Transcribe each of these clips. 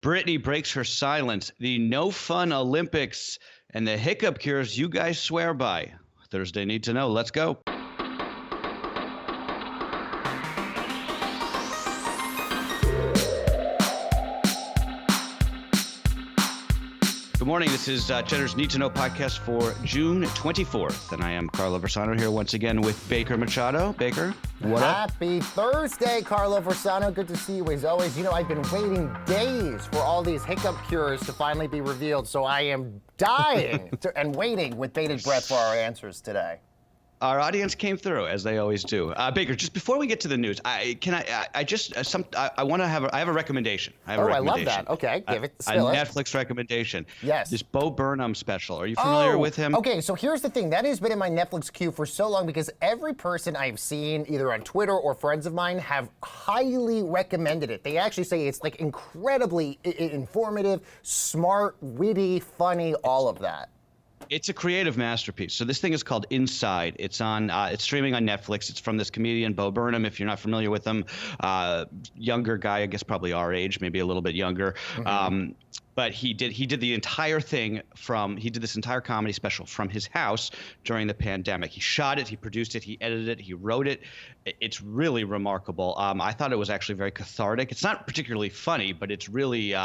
Britney breaks her silence, the no fun Olympics, and the hiccup cures you guys swear by. Thursday Need to Know. Let's go. Good morning. This is Cheddar's Need to Know podcast for June 24th. And I am Carlo Versano here once again with Baker Machado. Baker, what up? Happy Thursday, Carlo Versano. Good to see you as always. You know, I've been waiting days for all these hiccup cures to finally be revealed. So I am dying and waiting with bated breath for our answers today. Our audience came through, as they always do. Baker, just before we get to the news, I have a recommendation. I love that. Okay, give it. A Netflix recommendation. Yes. This Bo Burnham special. Are you familiar with him? Okay, so here's the thing. That has been in my Netflix queue for so long because every person I've seen, either on Twitter or friends of mine, have highly recommended it. They actually say it's like incredibly informative, smart, witty, funny, all of that. It's a creative masterpiece. So this thing is called Inside. It's streaming on Netflix. It's from this comedian Bo Burnham. If you're not familiar with him, younger guy, I guess probably our age, maybe a little bit younger. Mm-hmm. But he did the entire thing he did this entire comedy special from his house during the pandemic. He shot it, he produced it, he edited it, he wrote it. It's really remarkable. I thought it was actually very cathartic. It's not particularly funny, but it's really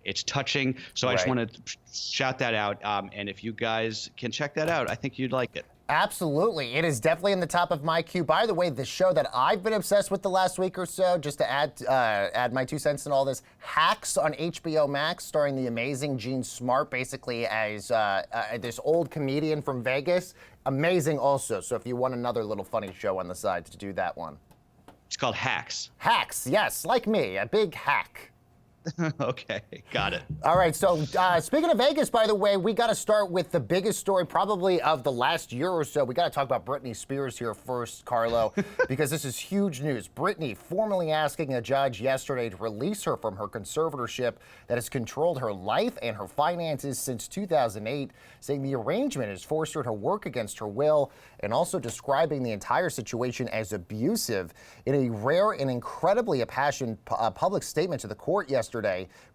it's touching. So I just want to shout that out. And if you guys can check that out, I think you'd like it. Absolutely. It is definitely in the top of my queue. By the way, the show that I've been obsessed with the last week or so, just to add my 2 cents in all this, Hacks on HBO Max, starring the amazing Gene Smart, basically as this old comedian from Vegas. Amazing also. So if you want another little funny show on the side, to do that one. It's called Hacks. Hacks, yes, like me, a big hack. Okay, got it. All right, so speaking of Vegas, by the way, we got to start with the biggest story probably of the last year or so. We got to talk about Britney Spears here first, Carlo, because this is huge news. Britney formally asking a judge yesterday to release her from her conservatorship that has controlled her life and her finances since 2008, saying the arrangement has forced her to work against her will, and also describing the entire situation as abusive. In a rare and incredibly impassioned public statement to the court yesterday,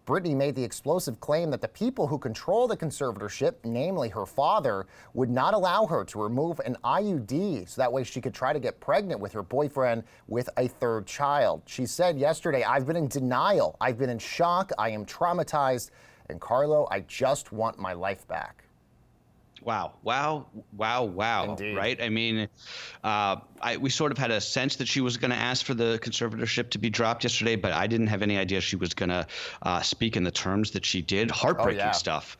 Britney made the explosive claim that the people who control the conservatorship, namely her father, would not allow her to remove an IUD so that way she could try to get pregnant with her boyfriend with a third child. She said yesterday, "I've been in denial. I've been in shock. I am traumatized. And Carlo, I just want my life back." Wow. Indeed. Right? I mean, we sort of had a sense that she was going to ask for the conservatorship to be dropped yesterday, but I didn't have any idea she was going to speak in the terms that she did. Heartbreaking stuff.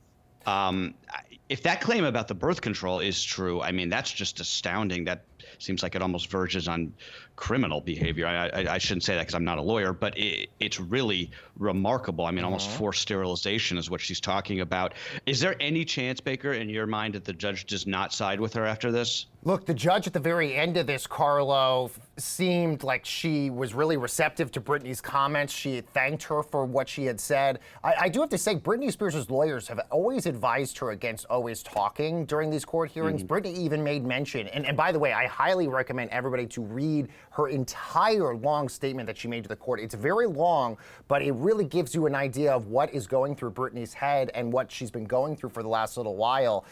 If that claim about the birth control is true, I mean, that's just astounding. That seems like it almost verges on criminal behavior. I shouldn't say that because I'm not a lawyer, but it's really remarkable. I mean, almost forced sterilization is what she's talking about. Is there any chance, Baker, in your mind, that the judge does not side with her after this? Look, the judge at the very end of this, Carlo, seemed like she was really receptive to Britney's comments. She thanked her for what she had said. I do have to say, Britney Spears' lawyers have always advised her against always talking during these court hearings. Britney even made mention, and by the way, I highly recommend everybody to read her entire long statement that she made to the court. It's very long, but it really gives you an idea of what is going through Britney's head and what she's been going through for the last little while.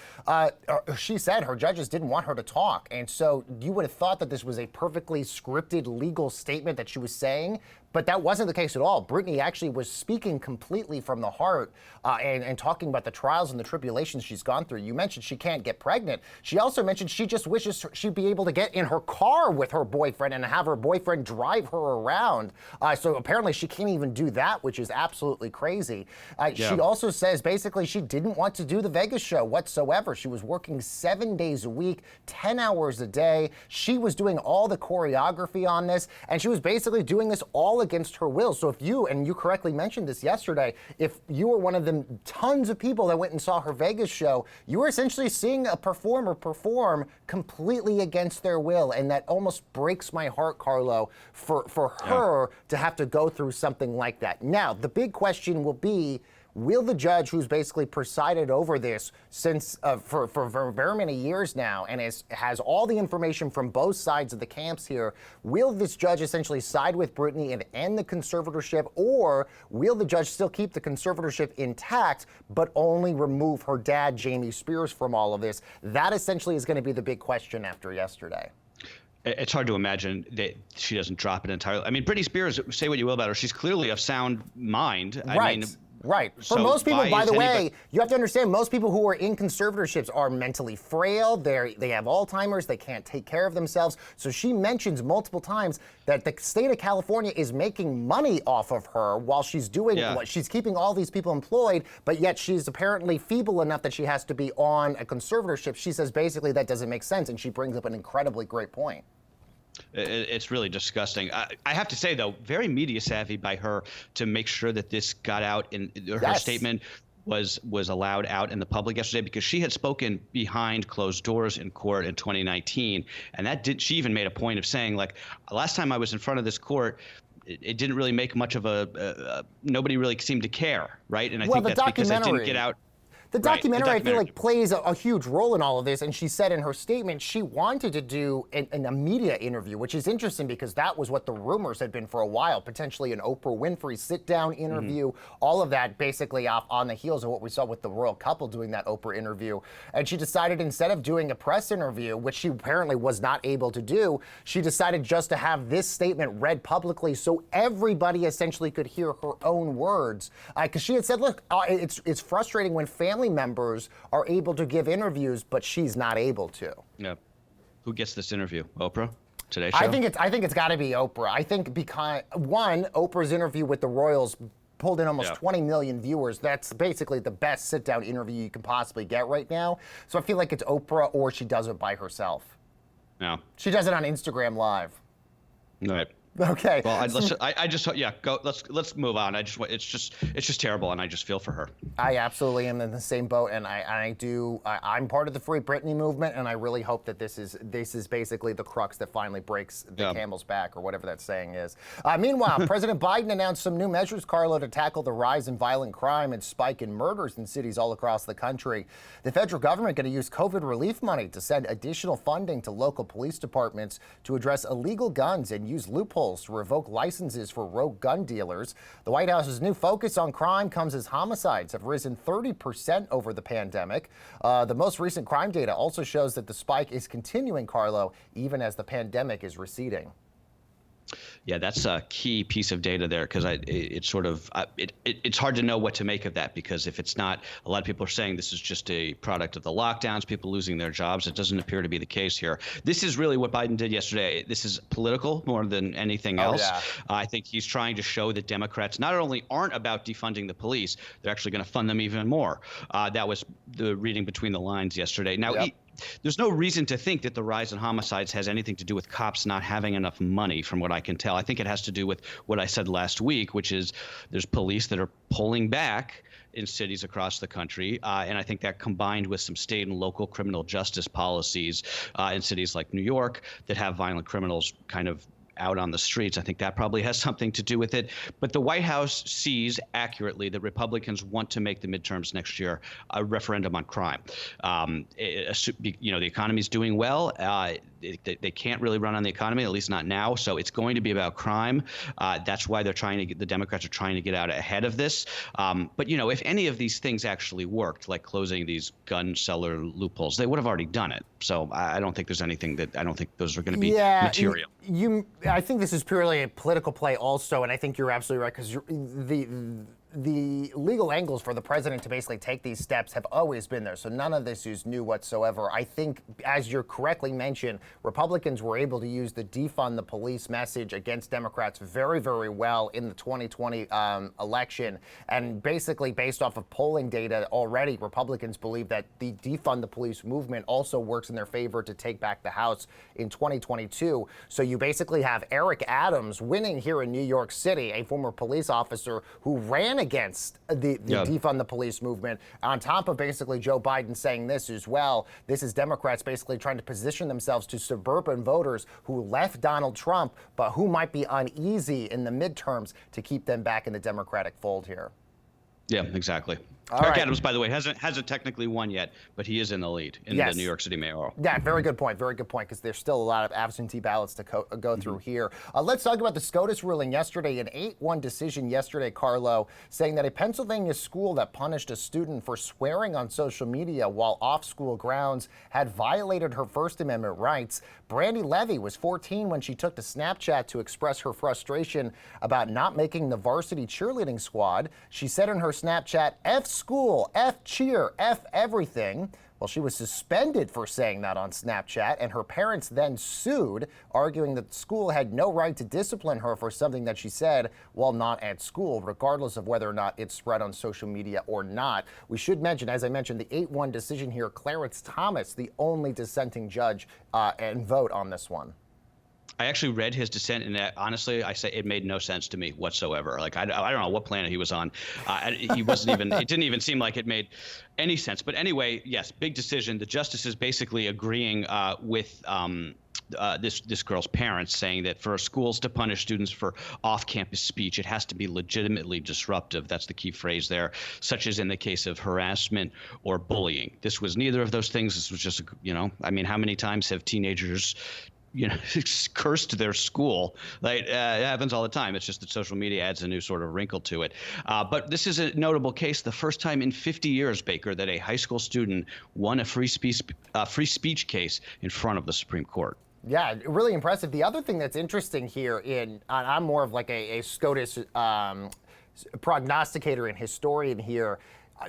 She said her judges didn't want her to talk, and so you would have thought that this was a perfectly scripted legal statement that she was saying, but that wasn't the case at all. Britney actually was speaking completely from the heart and talking about the trials and the tribulations she's gone through. You mentioned she can't get pregnant. She also mentioned she just wishes she'd be able to get in her car with her boyfriend and have her boyfriend drive her around. So apparently she can't even do that, which is absolutely crazy. She also says basically she didn't want to do the Vegas show whatsoever. She was working 7 days a week, 10 hours a day. She was doing all the choreography on this, and she was basically doing this all against her will. So if you, and you correctly mentioned this yesterday, if you were one of the tons of people that went and saw her Vegas show, you were essentially seeing a performer perform completely against their will. And that almost breaks my heart, Carlo, for her to have to go through something like that. Now, the big question will be, will the judge who's basically presided over this since for very many years now and has all the information from both sides of the camps here, will this judge essentially side with Britney and end the conservatorship, or will the judge still keep the conservatorship intact but only remove her dad, Jamie Spears, from all of this? That essentially is going to be the big question after yesterday. It's hard to imagine that she doesn't drop it entirely. I mean, Britney Spears, say what you will about her, she's clearly of sound mind. Right. I mean, right. For so most people, by the way, you have to understand, most people who are in conservatorships are mentally frail. They have Alzheimer's. They can't take care of themselves. So she mentions multiple times that the state of California is making money off of her while she's doing what she's keeping all these people employed, but yet she's apparently feeble enough that she has to be on a conservatorship. She says basically that doesn't make sense, and she brings up an incredibly great point. It's really disgusting. I have to say, though, very media savvy by her to make sure that this got out in her statement was allowed out in the public yesterday, because she had spoken behind closed doors in court in 2019. And she even made a point of saying, like, last time I was in front of this court, it didn't really make much of nobody really seemed to care. Right. And I think that's because it didn't get out. The documentary, I feel like, plays a huge role in all of this. And she said in her statement she wanted to do a media interview, which is interesting because that was what the rumors had been for a while, potentially an Oprah Winfrey sit-down interview, all of that basically on the heels of what we saw with the royal couple doing that Oprah interview. And she decided, instead of doing a press interview, which she apparently was not able to do, she decided just to have this statement read publicly so everybody essentially could hear her own words. Because she had said, look, it's frustrating when family members are able to give interviews, but she's not able to. Yeah. Who gets this interview? Oprah? Today Show? I think it's got to be Oprah. I think because, one, Oprah's interview with the Royals pulled in almost 20 million viewers. That's basically the best sit-down interview you can possibly get right now. So I feel like it's Oprah, or she does it by herself. No. She does it on Instagram Live. Right. Okay. Well, let's move on. It's just terrible, and I just feel for her. I absolutely am in the same boat, and I'm part of the Free Britney movement, and I really hope that this is basically the crux that finally breaks the camel's back, or whatever that saying is. Meanwhile, President Biden announced some new measures, Carlo, to tackle the rise in violent crime and spike in murders in cities all across the country. The federal government going to use COVID relief money to send additional funding to local police departments to address illegal guns and use loopholes to revoke licenses for rogue gun dealers. The White House's new focus on crime comes as homicides have risen 30% over the pandemic. The most recent crime data also shows that the spike is continuing, Carlo, even as the pandemic is receding. Yeah, that's a key piece of data there, because it's hard to know what to make of that, because if it's not, a lot of people are saying this is just a product of the lockdowns, people losing their jobs. It doesn't appear to be the case here. This is really what Biden did yesterday. This is political more than anything else. Yeah. I think he's trying to show that Democrats not only aren't about defunding the police, they're actually going to fund them even more. That was the reading between the lines yesterday. Now, there's no reason to think that the rise in homicides has anything to do with cops not having enough money, from what I can tell. I think it has to do with what I said last week, which is there's police that are pulling back in cities across the country. And I think that, combined with some state and local criminal justice policies in cities like New York that have violent criminals kind of out on the streets, I think that probably has something to do with it. But the White House sees accurately that Republicans want to make the midterms next year a referendum on crime. The economy's doing well. They can't really run on the economy, at least not now. So it's going to be about crime. That's why the Democrats are trying to get out ahead of this. But, if any of these things actually worked, like closing these gun seller loopholes, they would have already done it. So I don't think there's anything I don't think those are going to be material. I think this is purely a political play also, and I think you're absolutely right, because the legal angles for the president to basically take these steps have always been there. So none of this is new whatsoever. I think, as you correctly mentioned, Republicans were able to use the defund the police message against Democrats very, very well in the 2020 election. And basically, based off of polling data already, Republicans believe that the defund the police movement also works in their favor to take back the House in 2022. So you basically have Eric Adams winning here in New York City, a former police officer who ran against the defund the police movement, on top of basically Joe Biden saying this as well. This is Democrats basically trying to position themselves to suburban voters who left Donald Trump, but who might be uneasy in the midterms, to keep them back in the Democratic fold here. Yeah, exactly. All Eric right. Adams, by the way, hasn't technically won yet, but he is in the lead in the Yes. New York City mayoral. Yeah, very good point. Very good point, because there's still a lot of absentee ballots to go through here. Let's talk about the SCOTUS ruling yesterday, an 8-1 decision yesterday, Carlo, saying that a Pennsylvania school that punished a student for swearing on social media while off school grounds had violated her First Amendment rights. Brandy Levy was 14 when she took to Snapchat to express her frustration about not making the varsity cheerleading squad. She said in her Snapchat, F school, F cheer, F everything. Well, she was suspended for saying that on Snapchat, and her parents then sued, arguing that the school had no right to discipline her for something that she said while not at school, regardless of whether or not it's spread on social media or not. We should mention, as I mentioned, the 8-1 decision here, Clarence Thomas, the only dissenting judge and vote on this one. I actually read his dissent, and honestly, I say it made no sense to me whatsoever. Like I don't know what planet he was on. He wasn't even. It didn't even seem like it made any sense. But anyway, yes, big decision. The justices basically agreeing with this girl's parents, saying that for schools to punish students for off-campus speech, it has to be legitimately disruptive. That's the key phrase there, such as in the case of harassment or bullying. This was neither of those things. This was just, I mean, how many times have teenagers cursed their school? Like, it happens all the time. It's just that social media adds a new sort of wrinkle to it. But this is a notable case, the first time in 50 years, Baker, that a high school student won a free speech case in front of the Supreme Court. Yeah, really impressive. The other thing that's interesting here, I'm more of like a SCOTUS prognosticator and historian here.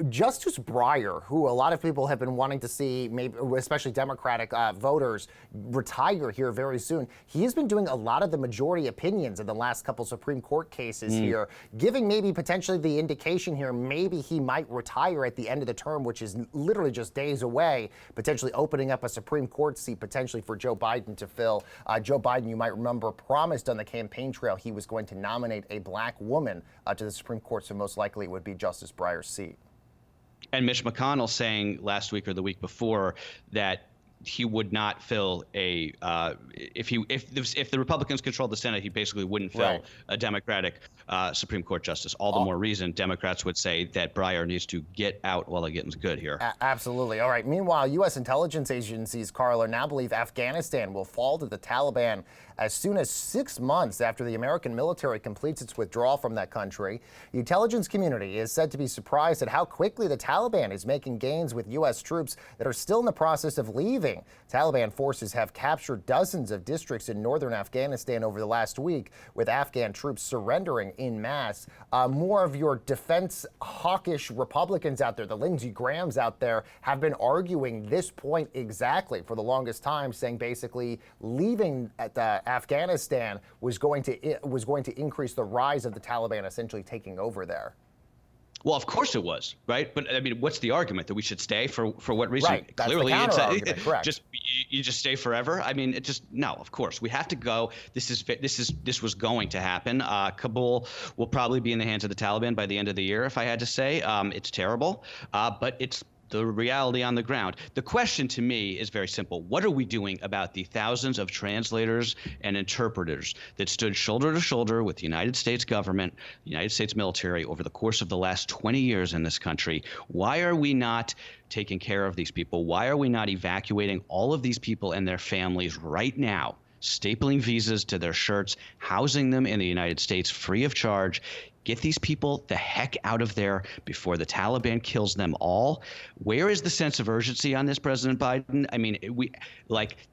Justice Breyer, who a lot of people have been wanting to see, maybe especially Democratic voters, retire here very soon, he's been doing a lot of the majority opinions in the last couple Supreme Court cases here, giving maybe potentially the indication here maybe he might retire at the end of the term, which is literally just days away, potentially opening up a Supreme Court seat potentially for Joe Biden to fill. Joe Biden, you might remember, promised on the campaign trail he was going to nominate a black woman to the Supreme Court, so most likely it would be Justice Breyer's seat. And Mitch McConnell saying last week or the week before that he would not fill a if the Republicans controlled the Senate, he basically wouldn't fill a Democratic Supreme Court justice. All the more reason Democrats would say that Breyer needs to get out while the getting's good here. Absolutely. All right. Meanwhile, U.S. intelligence agencies, Carlo, now believe Afghanistan will fall to the Taliban as soon as 6 months after the American military completes its withdrawal from that country. The intelligence community is said to be surprised at how quickly the Taliban is making gains with U.S. troops that are still in the process of leaving. Taliban forces have captured dozens of districts in northern Afghanistan over the last week, with Afghan troops surrendering en masse. More of your defense hawkish Republicans out there, the Lindsey Grahams out there, have been arguing this point exactly for the longest time, saying basically leaving Afghanistan was going to increase the rise of the Taliban essentially taking over there. Well, of course it was, right? But I mean, what's the argument? That we should stay for what reason? Right. That's Clearly, the counter-argument, correct. Just you just stay forever. I mean, no. Of course, we have to go. This was going to happen. Kabul will probably be in the hands of the Taliban by the end of the year, if I had to say. It's terrible, but it's the reality on the ground. The question to me is very simple. What are we doing about the thousands of translators and interpreters that stood shoulder to shoulder with the United States government, the United States military over the course of the last 20 years in this country? Why are we not taking care of these people? Why are we not evacuating all of these people and their families right now, stapling visas to their shirts, housing them in the United States free of charge? Get these people the heck out of there before the Taliban kills them all. Where is the sense of urgency on this, President Biden? I mean,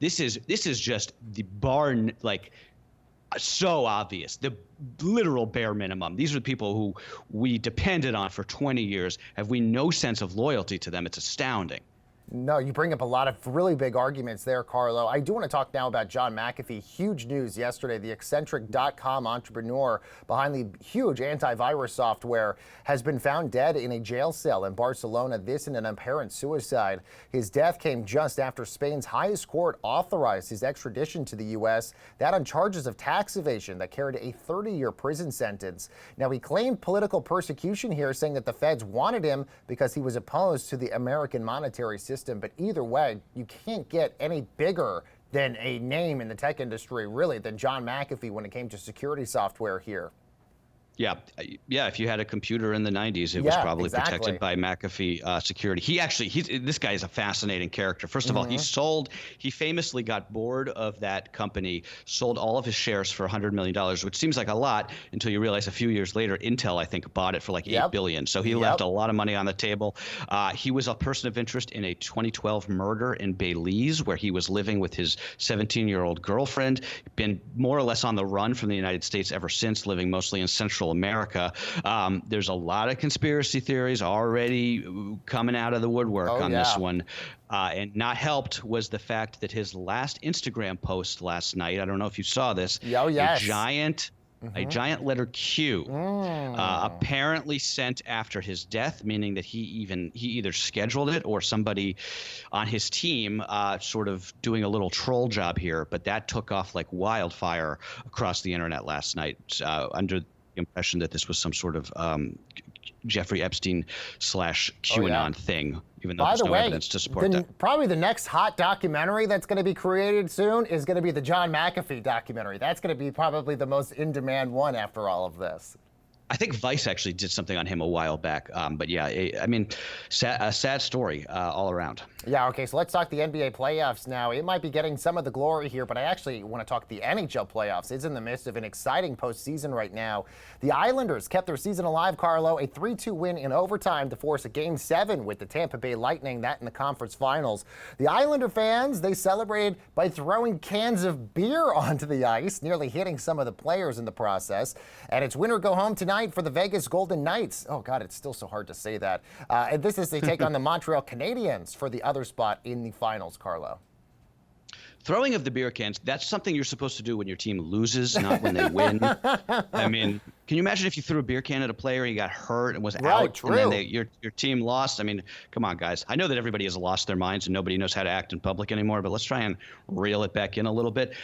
this is just the so obvious, the literal bare minimum. These are the people who we depended on for 20 years. Have we no sense of loyalty to them? It's astounding. No, you bring up a lot of really big arguments there, Carlo. I do want to talk now about John McAfee. Huge news yesterday. The eccentric.com entrepreneur behind the huge antivirus software has been found dead in a jail cell in Barcelona, this in an apparent suicide. His death came just after Spain's highest court authorized his extradition to the U.S., that on charges of tax evasion that carried a 30-year prison sentence. Now, he claimed political persecution here, saying that the feds wanted him because he was opposed to the American monetary system. But either way, you can't get any bigger than a name in the tech industry, really, than John McAfee when it came to security software here. Yeah. If you had a computer in the 90s, it was probably protected by McAfee security. This guy is a fascinating character. First of all, he famously got bored of that company, sold all of his shares for $100 million, which seems like a lot until you realize a few years later, Intel, I think, bought it for like $8 billion. So he left a lot of money on the table. He was a person of interest in a 2012 murder in Belize, where he was living with his 17-year-old girlfriend, been more or less on the run from the United States ever since, living mostly in Central America. There's a lot of conspiracy theories already coming out of the woodwork on this one. And not helped was the fact that his last Instagram post last night, I don't know if you saw this, a giant letter Q, apparently sent after his death, meaning that he either scheduled it or somebody on his team sort of doing a little troll job here. But that took off like wildfire across the internet last night, under the impression that this was some sort of Jeffrey Epstein / QAnon thing, even though there's no evidence to support that. Probably the next hot documentary that's going to be created soon is going to be the John McAfee documentary. That's going to be probably the most in-demand one after all of this. I think Vice actually did something on him a while back. But yeah, I mean, a sad story all around. Yeah, okay, so let's talk the NBA playoffs now. It might be getting some of the glory here, but I actually want to talk the NHL playoffs. It's in the midst of an exciting postseason right now. The Islanders kept their season alive, Carlo, a 3-2 win in overtime to force a Game 7 with the Tampa Bay Lightning, that in the conference finals. The Islander fans, they celebrated by throwing cans of beer onto the ice, nearly hitting some of the players in the process. And it's winner go home tonight for the Vegas Golden Knights. Oh, God, it's still so hard to say that. And this is they take on the Montreal Canadiens for the other spot in the finals, Carlo. Throwing of the beer cans, that's something you're supposed to do when your team loses, not when they win. I mean, can you imagine if you threw a beer can at a player, he got hurt and was out, and then your team lost? I mean, come on, guys. I know that everybody has lost their minds and nobody knows how to act in public anymore, but let's try and reel it back in a little bit.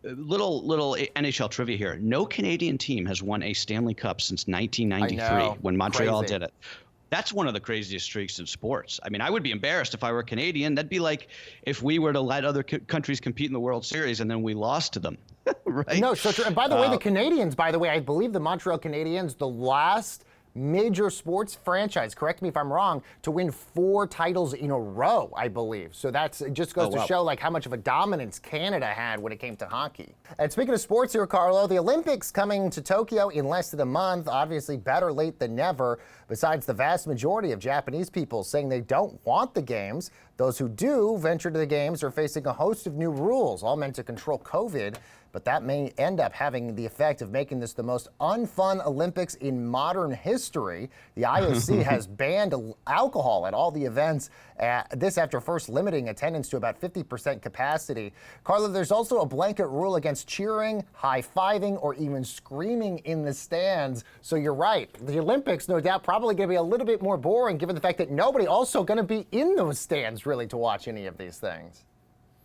Little NHL trivia here. No Canadian team has won a Stanley Cup since 1993 when Montreal did it. That's one of the craziest streaks in sports. I mean, I would be embarrassed if I were Canadian. That'd be like if we were to let other countries compete in the World Series and then we lost to them, right? No, so true. And by the way, the Canadians, I believe the Montreal Canadiens, the last major sports franchise, correct me if I'm wrong, to win 4 titles in a row, I believe. So that's it just goes to show like how much of a dominance Canada had when it came to hockey. And speaking of sports here, Carlo, the Olympics coming to Tokyo in less than a month, obviously better late than never. Besides the vast majority of Japanese people saying they don't want the games, those who do venture to the games are facing a host of new rules, all meant to control COVID. But that may end up having the effect of making this the most unfun Olympics in modern history. The IOC has banned alcohol at all the events, this after first limiting attendance to about 50% capacity. Carla, there's also a blanket rule against cheering, high-fiving, or even screaming in the stands. So you're right. The Olympics, no doubt, probably going to be a little bit more boring given the fact that nobody also going to be in those stands really to watch any of these things.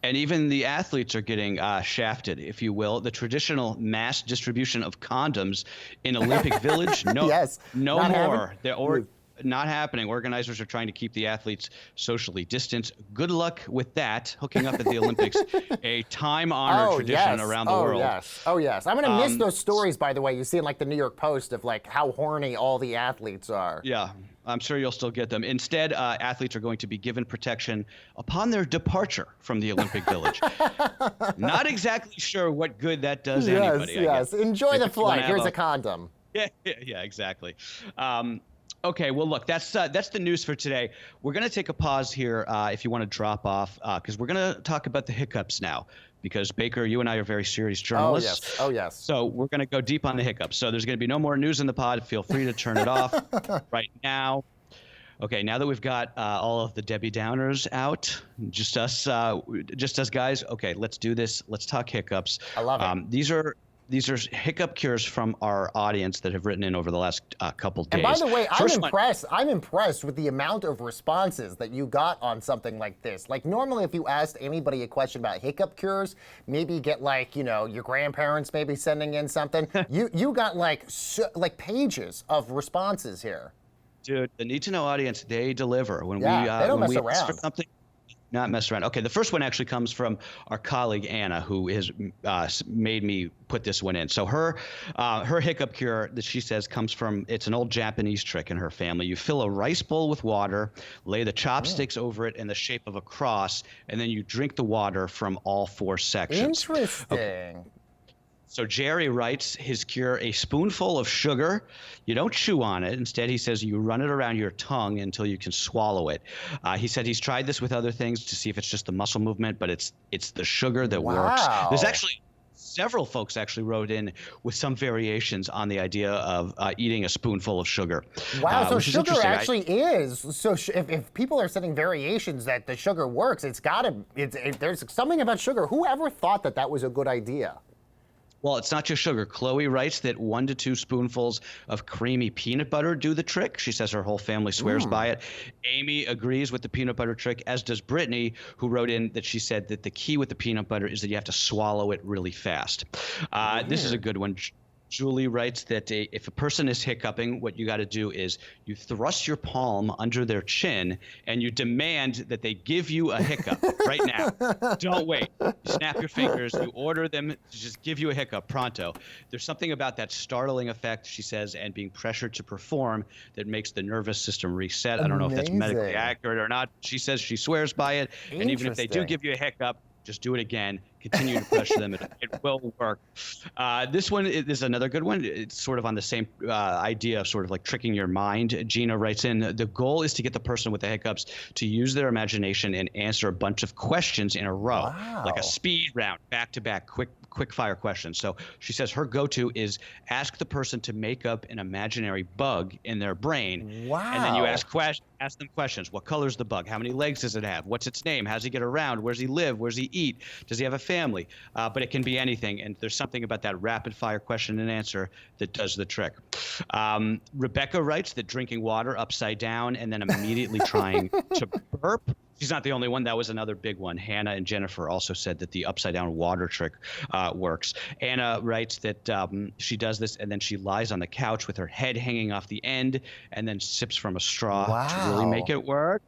And even the athletes are getting shafted, if you will. The traditional mass distribution of condoms in Olympic Village, no more. Not happening. Organizers are trying to keep the athletes socially distanced. Good luck with that, hooking up at the Olympics, a time-honored tradition around the world. Oh, yes. I'm going to miss those stories, by the way. You see in like the New York Post of like how horny all the athletes are. Yeah. I'm sure you'll still get them. Instead, athletes are going to be given protection upon their departure from the Olympic Village. Not exactly sure what good that does anybody. Yes. Enjoy the flight. Here's a condom. Yeah, exactly. Okay, well, look, that's the news for today. We're going to take a pause here if you want to drop off, because we're going to talk about the hiccups now. Because, Baker, you and I are very serious journalists. Oh, yes. So we're going to go deep on the hiccups. So there's going to be no more news in the pod. Feel free to turn it off right now. Okay, now that we've got all of the Debbie Downers out, just us guys. Okay, let's do this. Let's talk hiccups. I love it. These are hiccup cures from our audience that have written in over the last couple days. And by the way, I'm impressed with the amount of responses that you got on something like this. Like normally if you asked anybody a question about hiccup cures, maybe you get like, your grandparents maybe sending in something. You got like pages of responses here. Dude, the Need2Know audience, they deliver. When they don't mess around. Ask for something, Not mess around. Okay, the first one actually comes from our colleague Anna, who has made me put this one in. So her hiccup cure that she says comes from, it's an old Japanese trick in her family. You fill a rice bowl with water, lay the chopsticks over it in the shape of a cross, and then you drink the water from all 4 sections. Interesting. Okay. So Jerry writes his cure: a spoonful of sugar. You don't chew on it. Instead, he says you run it around your tongue until you can swallow it. He said he's tried this with other things to see if it's just the muscle movement, but it's the sugar that works. There's actually several folks actually wrote in with some variations on the idea of eating a spoonful of sugar. Wow, so sugar actually is. So if people are setting variations that the sugar works, there's something about sugar. Whoever thought that was a good idea? Well, it's not just sugar. Chloe writes that 1 to 2 spoonfuls of creamy peanut butter do the trick. She says her whole family swears by it. Amy agrees with the peanut butter trick, as does Brittany, who wrote in that she said that the key with the peanut butter is that you have to swallow it really fast. This is a good one. Julie writes that if a person is hiccuping, what you got to do is you thrust your palm under their chin and you demand that they give you a hiccup right now. Don't wait. You snap your fingers. You order them to just give you a hiccup pronto. There's something about that startling effect, she says, and being pressured to perform that makes the nervous system reset. I don't know if that's medically accurate or not. She says she swears by it. And even if they do give you a hiccup, just do it again. Continue to pressure them. It will work. This one is another good one. It's sort of on the same idea of sort of like tricking your mind. Gina writes in, the goal is to get the person with the hiccups to use their imagination and answer a bunch of questions in a row, like a speed round, back-to-back, quick fire questions. So she says her go-to is ask the person to make up an imaginary bug in their brain. Wow. And then you ask them questions. What color's the bug? How many legs does it have? What's its name? How does he get around? Where does he live? Where does he eat? Does he have a family? But it can be anything. And there's something about that rapid fire question and answer that does the trick. Rebecca writes that drinking water upside down and then immediately trying to burp. She's not the only one. That was another big one. Hannah and Jennifer also said that the upside down water trick works. Anna writes that she does this and then she lies on the couch with her head hanging off the end and then sips from a straw to really make it work.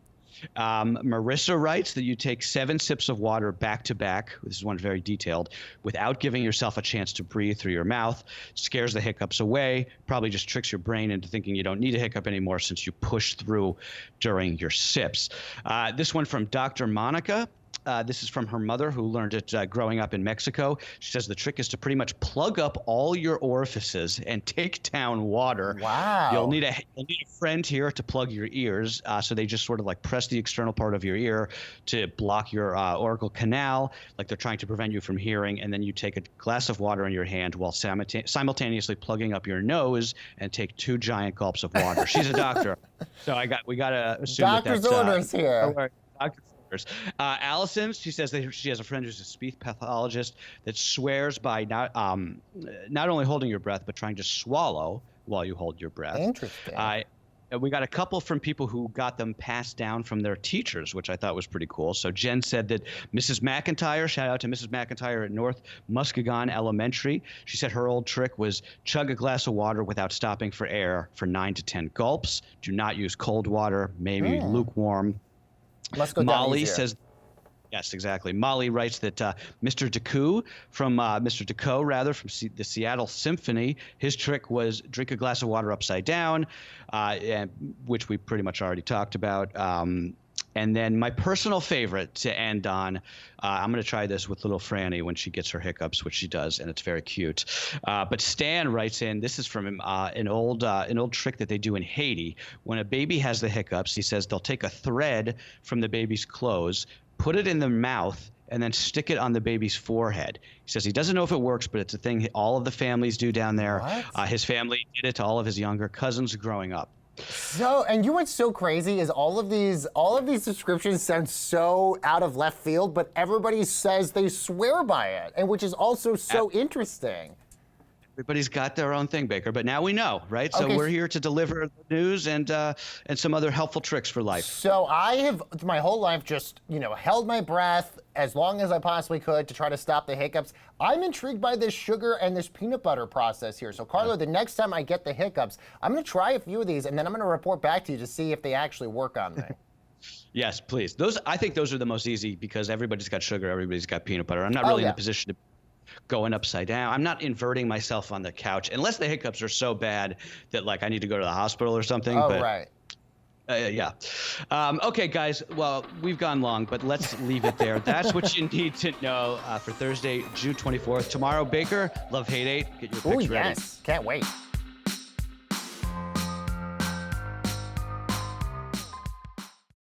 Marissa writes that you take 7 sips of water back to back. This is one very detailed, without giving yourself a chance to breathe through your mouth. Scares the hiccups away. Probably just tricks your brain into thinking you don't need a hiccup anymore since you push through during your sips. This one from Dr. Monica. This is from her mother, who learned it growing up in Mexico. She says the trick is to pretty much plug up all your orifices and take down water. Wow. You'll need a friend here to plug your ears. So they just sort of like press the external part of your ear to block your auricle canal, like they're trying to prevent you from hearing. And then you take a glass of water in your hand while simultaneously plugging up your nose and take 2 giant gulps of water. She's a doctor. So we got to assume Doctor's orders here. Allison, she says that she has a friend who's a speech pathologist that swears by not only holding your breath, but trying to swallow while you hold your breath. Interesting. We got a couple from people who got them passed down from their teachers, which I thought was pretty cool. So Jen said that Mrs. McIntyre, shout out to Mrs. McIntyre at North Muskegon Elementary. She said her old trick was chug a glass of water without stopping for air for 9 to 10 gulps. Do not use cold water, maybe lukewarm. Let's go Molly says, yes, exactly. Molly writes that Mr. Decoe from the Seattle Symphony, his trick was drink a glass of water upside down, which we pretty much already talked about. And then my personal favorite to end on, I'm going to try this with little Franny when she gets her hiccups, which she does, and it's very cute. But Stan writes in, this is from an old trick that they do in Haiti. When a baby has the hiccups, he says they'll take a thread from the baby's clothes, put it in their mouth, and then stick it on the baby's forehead. He says he doesn't know if it works, but it's a thing all of the families do down there. His family did it to all of his younger cousins growing up. So, and you what's so crazy is all of these descriptions sound so out of left field, but everybody says they swear by it, and which is also so interesting. Everybody's got their own thing, Baker, but now we know, right? So we're here to deliver the news and some other helpful tricks for life. So I have my whole life just, held my breath as long as I possibly could to try to stop the hiccups. I'm intrigued by this sugar and this peanut butter process here. So Carlo, the next time I get the hiccups, I'm going to try a few of these and then I'm going to report back to you to see if they actually work on me. Yes, please. I think those are the most easy because everybody's got sugar, everybody's got peanut butter. I'm not really in the position to going upside down. I'm not inverting myself on the couch unless the hiccups are so bad that like I need to go to the hospital or something. Oh, but, right. Yeah. Okay, guys. Well, we've gone long, but let's leave it there. That's what you need to know for Thursday, June 24th. Tomorrow, Baker, Love Hate 8. Get your picks ready. Yes. Can't wait.